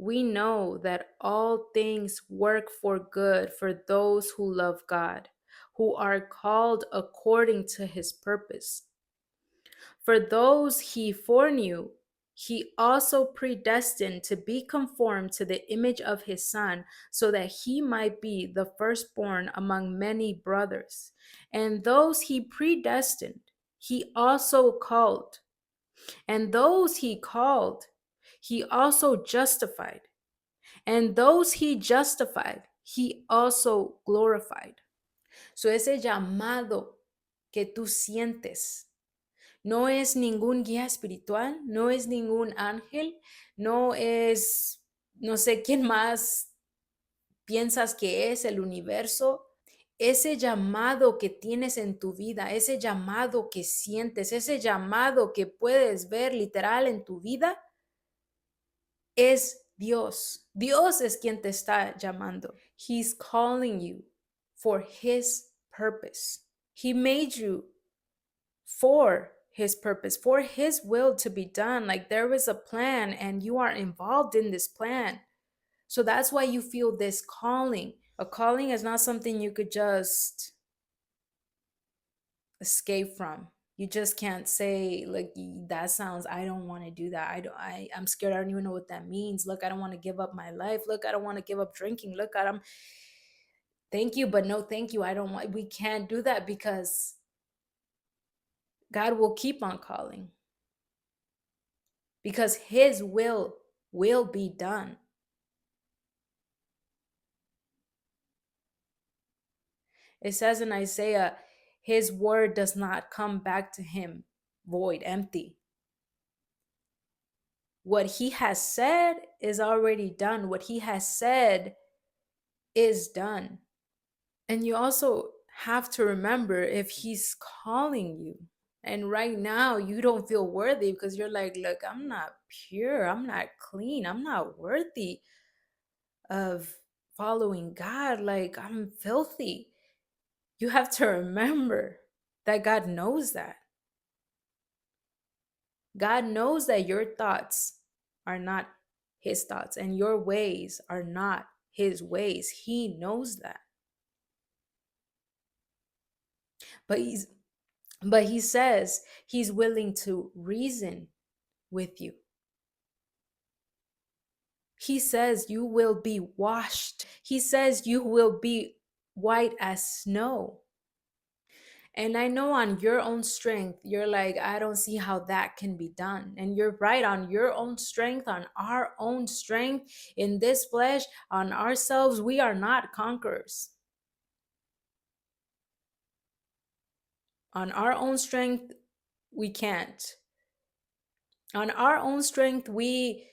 we know that all things work for good for those who love God, who are called according to his purpose. For those he foreknew, he also predestined to be conformed to the image of his Son, so that he might be the firstborn among many brothers. And those he predestined, he also called. And those he called, he also justified. And those he justified, he also glorified. So ese llamado que tú sientes no es ningún guía espiritual, no es ningún ángel, no es, no sé quién más piensas que es el universo. Ese llamado que tienes en tu vida, ese llamado que sientes, ese llamado que puedes ver literal en tu vida, es Dios. Dios es quien te está llamando. He's calling you for his purpose. He made you for his purpose, for his will to be done. Like there is a plan and you are involved in this plan. So that's why you feel this calling. A calling is not something you could just escape from. You just can't say like that sounds, I don't want to do that. I'm scared. I don't even know what that means. Look, I don't want to give up my life. Look, I don't want to give up drinking. Look, I'm thank you, but no thank you. I don't want, we can't do that because God will keep on calling. Because his will be done. It says in Isaiah, his word does not come back to him void, empty. What he has said is already done. What he has said is done. And you also have to remember, if he's calling you and right now you don't feel worthy because you're like, look, I'm not pure, I'm not clean, I'm not worthy of following God, like I'm filthy. You have to remember that God knows that. God knows that your thoughts are not his thoughts and your ways are not his ways. He knows that. But he says he's willing to reason with you. He says you will be washed. He says you will be white as snow. And I know on your own strength, you're like, I don't see how that can be done. And you're right, on your own strength, on our own strength in this flesh, on ourselves, we are not conquerors. On our own strength, we can't. On our own strength, we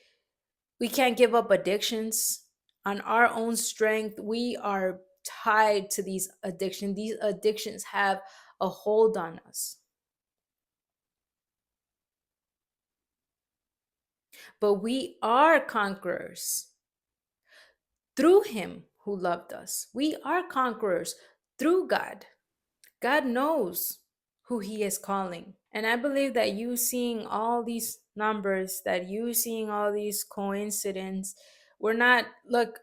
can't give up addictions. On our own strength, we are tied to these addictions. These addictions have a hold on us. But we are conquerors through him who loved us. We are conquerors through God. God knows who he is calling. And I believe that you seeing all these numbers, that you seeing all these coincidences, we're not, look,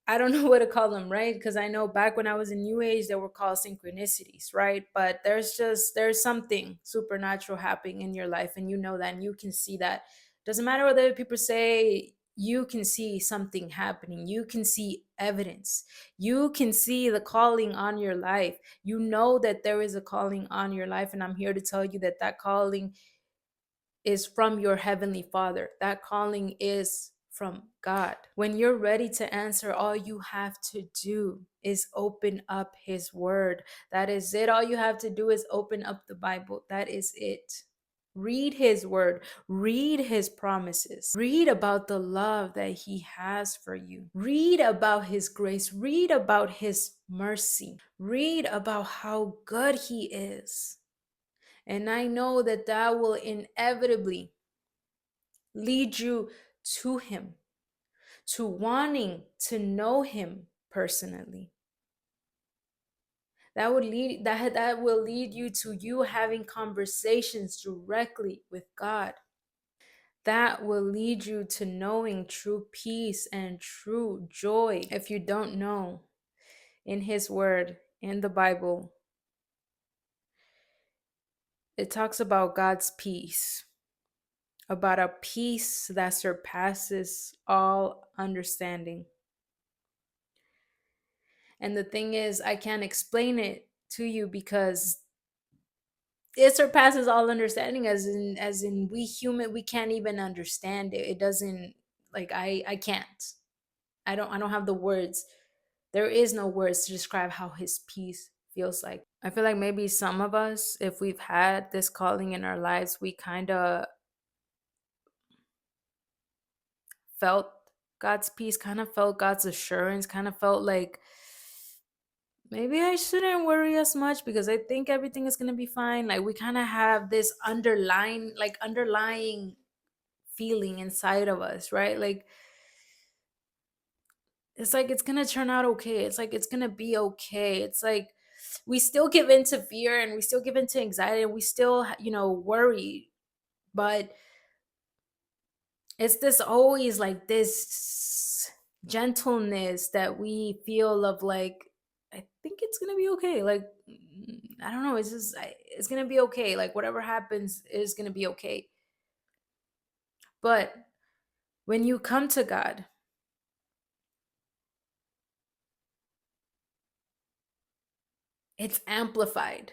I don't know what to call them, right? Because I know back when I was in New Age, they were called synchronicities, right? But there's something supernatural happening in your life, and you know that, and you can see that. Doesn't matter what other people say, you can see something happening. You can see evidence. You can see the calling on your life. You know that there is a calling on your life, and I'm here to tell you that that calling is from your heavenly Father. That calling is from God. When you're ready to answer, all you have to do is open up his word. That is it. All you have to do is open up the Bible. That is it. Read his word, read his promises, read about the love that he has for you, read about his grace, read about his mercy, read about how good he is. And I know that that will inevitably lead you to him, to wanting to know him personally. That will lead you to you having conversations directly with God. That will lead you to knowing true peace and true joy. If you don't know, in His Word, in the Bible, it talks about God's peace, about a peace that surpasses all understanding. And the thing is, I can't explain it to you because it surpasses all understanding, as in we can't even understand it. It doesn't, like, I can't. I don't have the words. There is no words to describe how His peace feels like. I feel like maybe some of us, if we've had this calling in our lives, we kind of felt God's peace, kind of felt God's assurance, kind of felt like maybe I shouldn't worry as much because I think everything is going to be fine. Like, we kind of have this underlying feeling inside of us, right? Like, it's like it's going to turn out okay. It's like it's going to be okay. It's like we still give into fear and we still give into anxiety and we still, worry, but it's this always like this gentleness that we feel of, like, I think it's gonna be okay. Like, I don't know, it's gonna be okay. Like, whatever happens is gonna be okay. But when you come to God, it's amplified.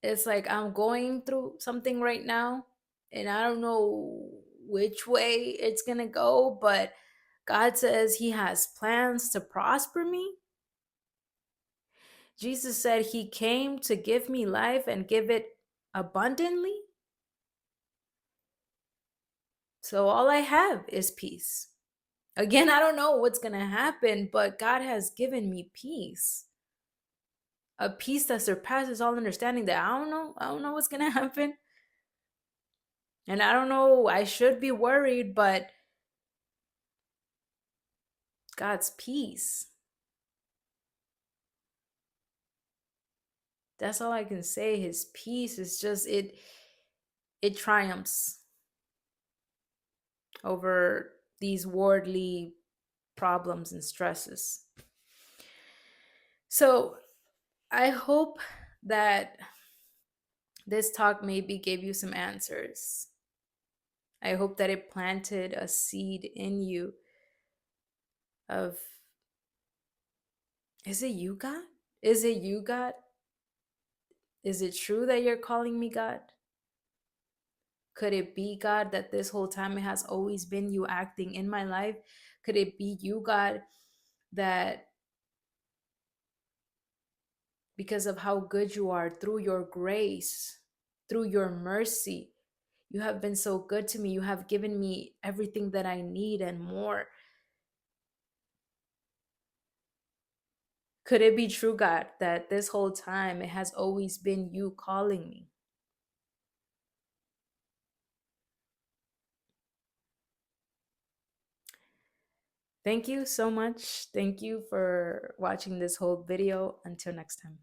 It's like I'm going through something right now and I don't know which way it's gonna go, but God says He has plans to prosper me. Jesus said He came to give me life and give it abundantly. So all I have is peace. Again, I don't know what's going to happen, but God has given me peace. A peace that surpasses all understanding, that I don't know. I don't know what's going to happen. And I don't know, I should be worried, but God's peace. That's all I can say. His peace is just it triumphs over these worldly problems and stresses. So I hope that this talk maybe gave you some answers. I hope that it planted a seed in you of, is it you, God? Is it you, God? Is it true that you're calling me, God? Could it be, God, that this whole time it has always been you acting in my life? Could it be you, God, that because of how good you are, through your grace, through your mercy, you have been so good to me. You have given me everything that I need and more. Could it be true, God, that this whole time it has always been you calling me? Thank you so much. Thank you for watching this whole video. Until next time.